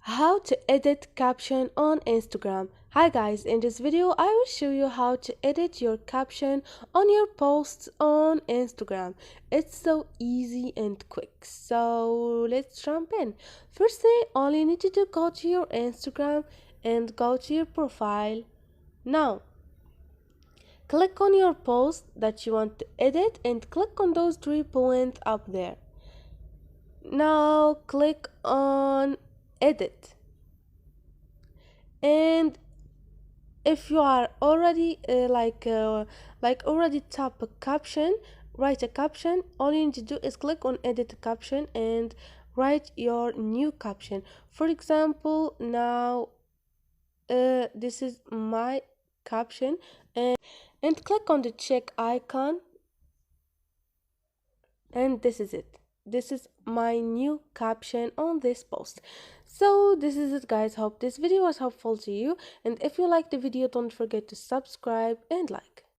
How to edit caption on Instagram. Hi guys, in this video I will show you how to edit your caption on your posts on Instagram. It's so easy and quick. So let's jump in. First thing, all you need to do, go to your Instagram and go to your profile. Now click on your post that you want to edit and click on those 3 points up there. Now click on edit. And if you are already already type a caption, write a caption, all you need to do is click on edit caption and write your new caption. For example, now this is my caption, and click on the check icon, and this is it. This is my new caption on this post. So this is it guys, hope this video was helpful to you, and if you like the video, don't forget to subscribe and like.